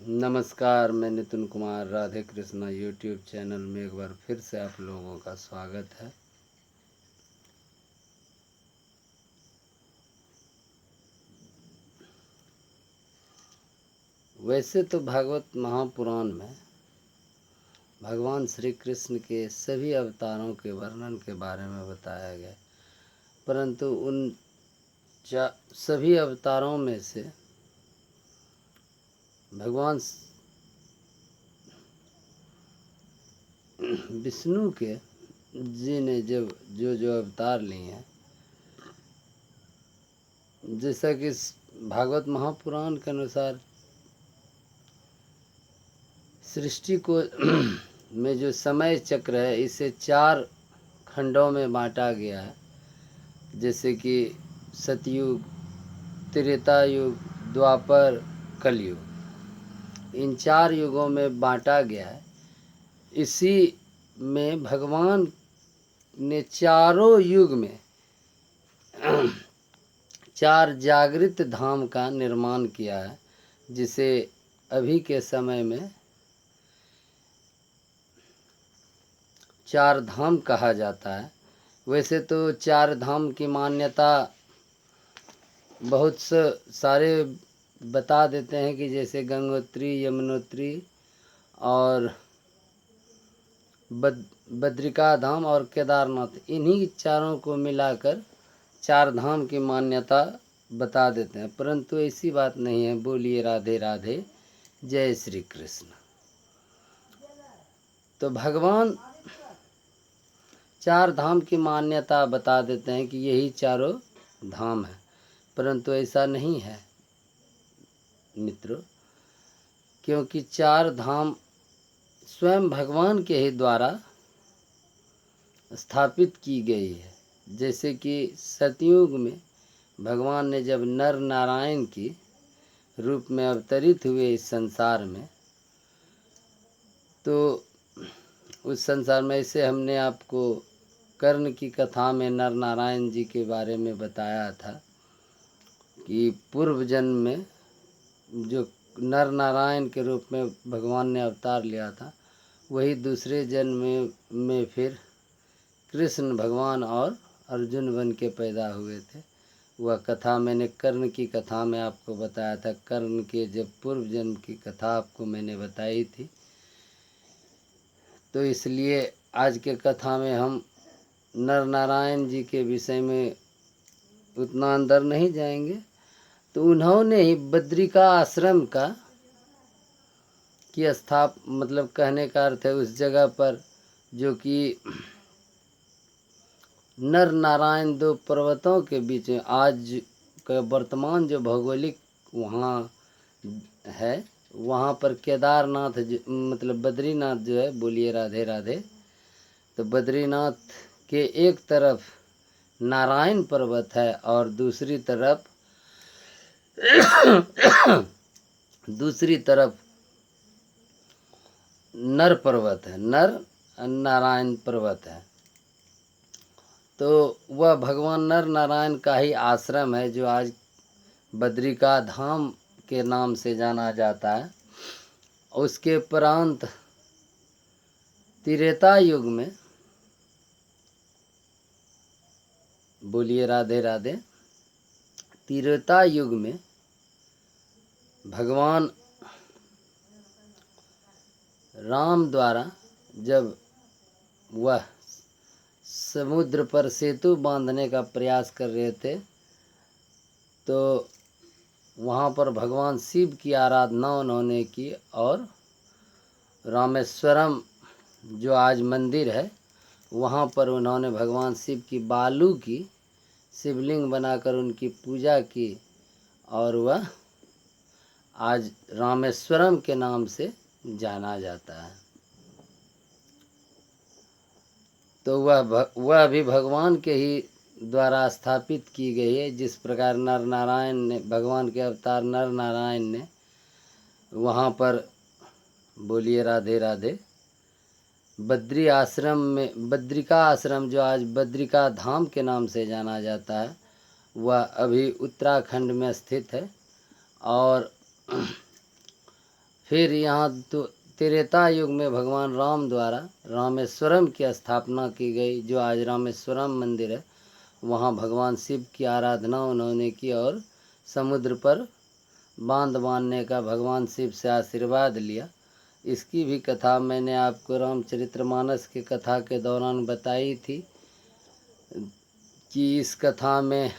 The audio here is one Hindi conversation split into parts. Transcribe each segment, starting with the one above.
नमस्कार, मैं नितिन कुमार राधे कृष्णा यूट्यूब चैनल में एक बार फिर से आप लोगों का स्वागत है। वैसे तो भागवत महापुराण में भगवान श्री कृष्ण के सभी अवतारों के वर्णन के बारे में बताया गया, परंतु उन सभी अवतारों में से भगवान विष्णु के जी ने जो अवतार लिए हैं, जैसा कि भागवत महापुराण के अनुसार सृष्टि को में जो समय चक्र है इसे 4 खंडों में बांटा गया है, जैसे कि सतयुग, त्रेता युग, द्वापर, कलयुग। इन 4 युगों में बांटा गया है। इसी में भगवान ने चारों युग में 4 जागृत धाम का निर्माण किया है, जिसे अभी के समय में 4 धाम कहा जाता है। वैसे तो 4 धाम की मान्यता बहुत सारे बता देते हैं कि जैसे गंगोत्री, यमुनोत्री और बद्रिका धाम और केदारनाथ, इन्हीं चारों को मिलाकर 4 धाम की मान्यता बता देते हैं, परंतु ऐसी बात नहीं है। बोलिए राधे राधे, जय श्री कृष्ण। तो भगवान 4 धाम की मान्यता बता देते हैं कि यही चारों धाम है, परंतु ऐसा नहीं है मित्रों, क्योंकि 4 धाम स्वयं भगवान के ही द्वारा स्थापित की गई है। जैसे कि सतयुग में भगवान ने जब नर नारायण की रूप में अवतरित हुए इस संसार में, तो उस संसार में ऐसे हमने आपको कर्ण की कथा में नर नारायण जी के बारे में बताया था कि पूर्व जन्म में जो नर नारायण के रूप में भगवान ने अवतार लिया था, वही दूसरे जन्म में फिर कृष्ण भगवान और अर्जुन बन के पैदा हुए थे। वह कथा मैंने कर्ण की कथा में आपको बताया था। कर्ण के जब पूर्व जन्म की कथा आपको मैंने बताई थी, तो इसलिए आज के कथा में हम नर नारायण जी के विषय में उतना अंदर नहीं जाएंगे। तो उन्होंने ही बद्रिका आश्रम का की मतलब कहने का अर्थ है उस जगह पर जो कि नर नारायण 2 पर्वतों के बीच में, आज का वर्तमान जो भौगोलिक वहाँ है, वहाँ पर केदारनाथ मतलब बद्रीनाथ जो है, बोलिए राधे राधे, तो बद्रीनाथ के एक तरफ नारायण पर्वत है और दूसरी तरफ नर पर्वत है, नर नारायण पर्वत है। तो वह भगवान नर नारायण का ही आश्रम है जो आज बद्रिका धाम के नाम से जाना जाता है। उसके उपरांत त्रेता युग में, बोलिए राधे राधे, त्रेता युग में भगवान राम द्वारा जब वह समुद्र पर सेतु बांधने का प्रयास कर रहे थे, तो वहाँ पर भगवान शिव की आराधना उन्होंने की और रामेश्वरम जो आज मंदिर है, वहाँ पर उन्होंने भगवान शिव की बालू की शिवलिंग बनाकर उनकी पूजा की और वह आज रामेश्वरम के नाम से जाना जाता है। तो वह भी भगवान के ही द्वारा स्थापित की गई है। जिस प्रकार नर नारायण ने, भगवान के अवतार नर नारायण ने वहाँ पर, बोलिए राधे राधे, बद्रिका आश्रम जो आज बद्रिका धाम के नाम से जाना जाता है, वह अभी उत्तराखंड में स्थित है। और फिर यहाँ तो त्रेता युग में भगवान राम द्वारा रामेश्वरम की स्थापना की गई, जो आज रामेश्वरम मंदिर है। वहाँ भगवान शिव की आराधना उन्होंने की और समुद्र पर बांध बांधने का भगवान शिव से आशीर्वाद लिया। इसकी भी कथा मैंने आपको रामचरितमानस की कथा के दौरान बताई थी कि इस कथा में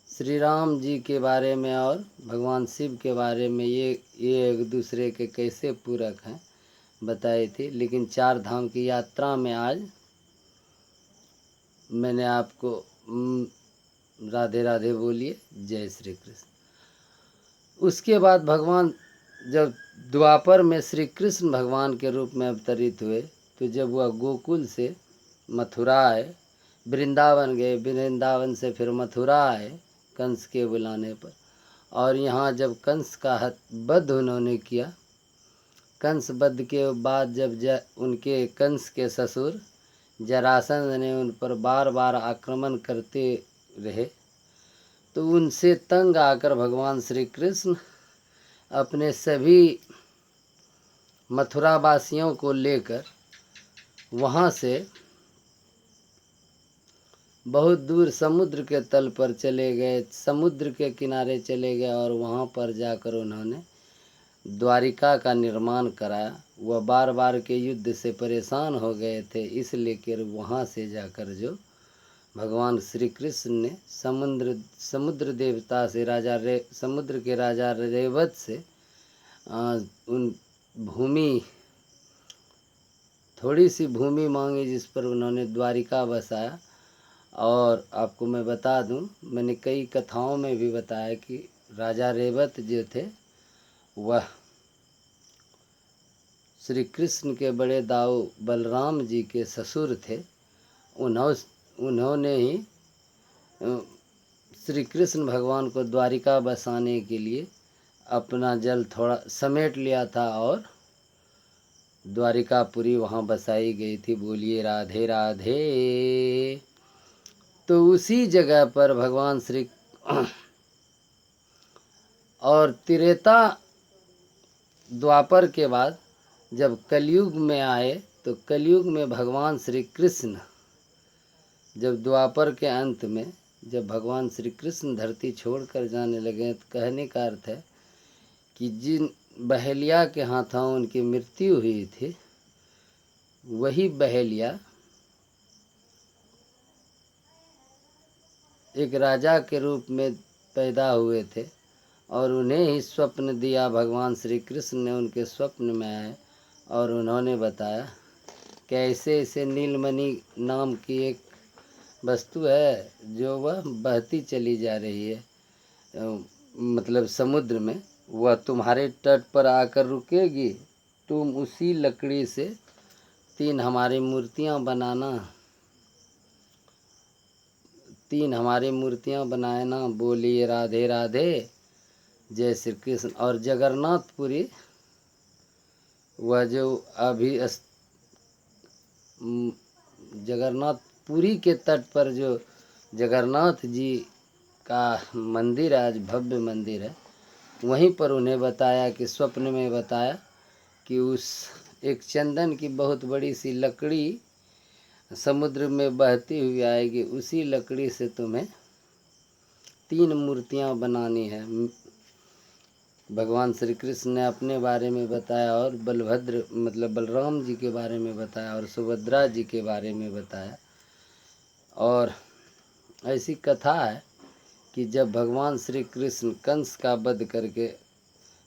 श्री राम जी के बारे में और भगवान शिव के बारे में ये एक दूसरे के कैसे पूरक हैं बताई थी। लेकिन चार धाम की यात्रा में आज मैंने आपको राधे राधे बोलिए, जय श्री कृष्ण। उसके बाद भगवान जब द्वापर में श्री कृष्ण भगवान के रूप में अवतरित हुए, तो जब वह गोकुल से मथुरा आए, वृंदावन गए, वृंदावन से फिर मथुरा आए कंस के बुलाने पर। और यहाँ जब कंस का वध उन्होंने किया, कंस वध के बाद जब उनके कंस के ससुर जरासंध ने उन पर बार बार आक्रमण करते रहे, तो उनसे तंग आकर भगवान श्री कृष्ण अपने सभी मथुरा वासियों को लेकर वहाँ से बहुत दूर समुद्र के तल पर चले गए, समुद्र के किनारे चले गए और वहाँ पर जाकर उन्होंने द्वारिका का निर्माण कराया। वह बार बार के युद्ध से परेशान हो गए थे, इसलिए वहाँ से जाकर जो भगवान श्री कृष्ण ने समुद्र देवता से समुद्र के राजा रेवत से उन थोड़ी सी भूमि मांगी, जिस पर उन्होंने द्वारिका बसाया। और आपको मैं बता दूं, मैंने कई कथाओं में भी बताया कि राजा रेवत जो थे वह श्री कृष्ण के बड़े दाऊ बलराम जी के ससुर थे। उन्होंने ही श्री कृष्ण भगवान को द्वारिका बसाने के लिए अपना जल थोड़ा समेट लिया था और द्वारिकापुरी वहाँ बसाई गई थी। बोलिए राधे राधे। तो उसी जगह पर भगवान श्री और त्रेता द्वापर के बाद जब कलयुग में आए, तो कलयुग में भगवान श्री कृष्ण जब द्वापर के अंत में जब भगवान श्री कृष्ण धरती छोड़कर जाने लगे, तो कहने का अर्थ है कि जिन बहेलिया के हाथों उनकी मृत्यु हुई थी, वही बहेलिया एक राजा के रूप में पैदा हुए थे और उन्हें ही स्वप्न दिया। भगवान श्री कृष्ण ने उनके स्वप्न में आए और उन्होंने बताया कि ऐसे ऐसे नीलमणि नाम की एक वस्तु है जो वह बहती चली जा रही है, मतलब समुद्र में, वह तुम्हारे तट पर आकर रुकेगी। तुम उसी लकड़ी से 3 हमारी मूर्तियाँ बनाना। बोलिए राधे राधे, जय श्री कृष्ण। और जगन्नाथपुरी, वह जो अभी जगन्नाथपुरी के तट पर जो जगन्नाथ जी का मंदिर आज भव्य मंदिर है, वहीं पर उन्हें बताया कि स्वप्न में बताया कि उस एक चंदन की बहुत बड़ी सी लकड़ी समुद्र में बहती हुई आएगी, उसी लकड़ी से तुम्हें 3 मूर्तियां बनानी है। भगवान श्री कृष्ण ने अपने बारे में बताया और बलभद्र मतलब बलराम जी के बारे में बताया और सुभद्रा जी के बारे में बताया। और ऐसी कथा है कि जब भगवान श्री कृष्ण कंस का वध करके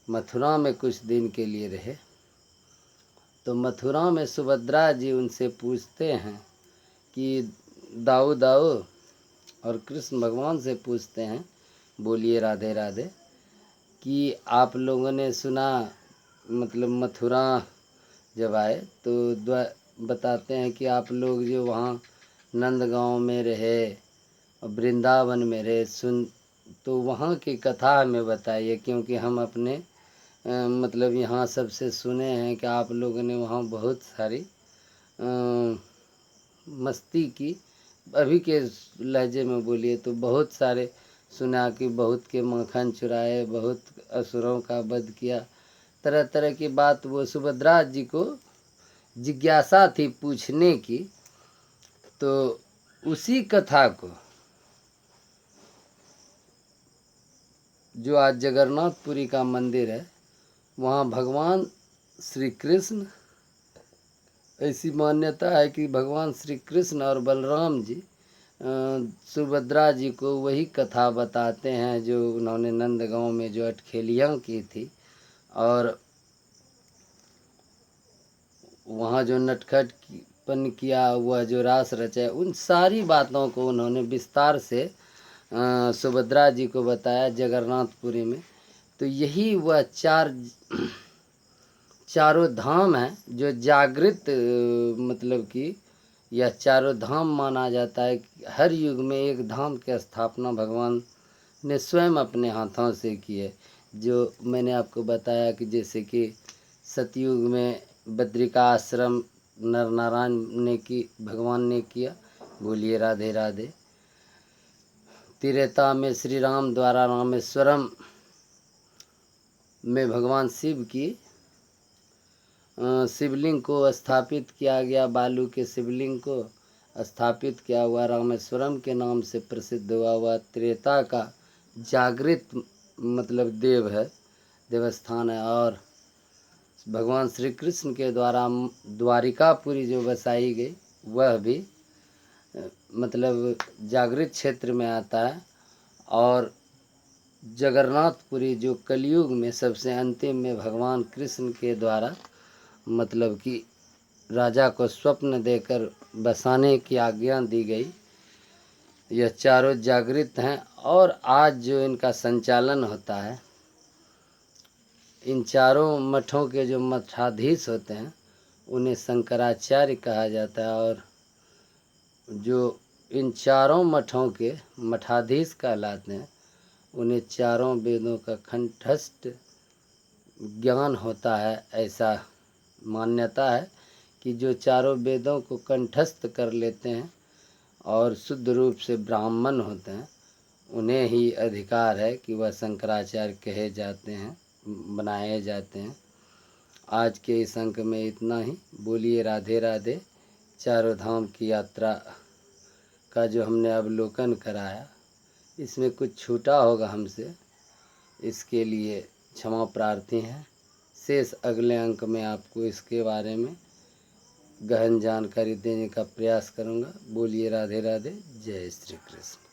मथुरा में कुछ दिन के लिए रहे, तो मथुरा में सुभद्रा जी उनसे पूछते हैं कि दाऊ दाऊ, और कृष्ण भगवान से पूछते हैं, बोलिए राधे राधे, कि आप लोगों ने सुना, मतलब मथुरा जब आए तो बताते हैं कि आप लोग जो वहाँ नंदगांव में रहे और वृंदावन में रहे, तो वहाँ की कथा हमें बताइए, क्योंकि हम अपने मतलब यहाँ सबसे सुने हैं कि आप लोगों ने वहाँ बहुत सारी मस्ती की। अभी के लहजे में बोलिए तो बहुत सारे सुना कि बहुत के मक्खन चुराए, बहुत असुरों का वध किया। तरह तरह की बात वो सुभद्रा जी को जिज्ञासा थी पूछने की। तो उसी कथा को जो आज जगन्नाथपुरी का मंदिर है, वहाँ भगवान श्री कृष्ण, ऐसी मान्यता है कि भगवान श्री कृष्ण और बलराम जी सुभद्रा जी को वही कथा बताते हैं जो उन्होंने नंदगांव में जो अटखेलियाँ की थी, और वहाँ जो नटखटपन किया हुआ, जो रास रचाया, उन सारी बातों को उन्होंने विस्तार से सुभद्रा जी को बताया जगन्नाथपुरी में। तो यही वह चारों धाम है जो जागृत मतलब कि यह चारों धाम माना जाता है। हर युग में एक धाम की स्थापना भगवान ने स्वयं अपने हाथों से की है। जो मैंने आपको बताया कि जैसे कि सतयुग में बद्रिका आश्रम नर नारायण ने की, भगवान ने किया। बोलिए राधे राधे। त्रेता में श्री राम द्वारा रामेश्वरम में भगवान शिव की शिवलिंग को स्थापित किया गया, बालू के शिवलिंग को स्थापित किया हुआ, रामेश्वरम के नाम से प्रसिद्ध हुआ हुआ त्रेता का जागृत मतलब देव है, देवस्थान है। और भगवान श्री कृष्ण के द्वारा द्वारिकापुरी जो बसाई गई, वह भी मतलब जागृत क्षेत्र में आता है। और जगन्नाथपुरी जो कलयुग में सबसे अंतिम में भगवान कृष्ण के द्वारा मतलब कि राजा को स्वप्न देकर बसाने की आज्ञा दी गई, यह चारों जागृत हैं। और आज जो इनका संचालन होता है, इन चारों मठों के जो मठाधीश होते हैं उन्हें शंकराचार्य कहा जाता है। और जो इन चारों मठों के मठाधीश कहलाते हैं, उन्हें चारों वेदों का कंठस्थ ज्ञान होता है। ऐसा मान्यता है कि जो चारों वेदों को कंठस्थ कर लेते हैं और शुद्ध रूप से ब्राह्मण होते हैं, उन्हें ही अधिकार है कि वह शंकराचार्य कहे जाते हैं, बनाए जाते हैं। आज के इस अंक में इतना ही। बोलिए राधे राधे। चारों धाम की यात्रा का जो हमने अवलोकन कराया, इसमें कुछ छूटा होगा हमसे, इसके लिए क्षमा प्रार्थी हैं। शेष अगले अंक में आपको इसके बारे में गहन जानकारी देने का प्रयास करूंगा। बोलिए राधे राधे। जय श्री कृष्ण।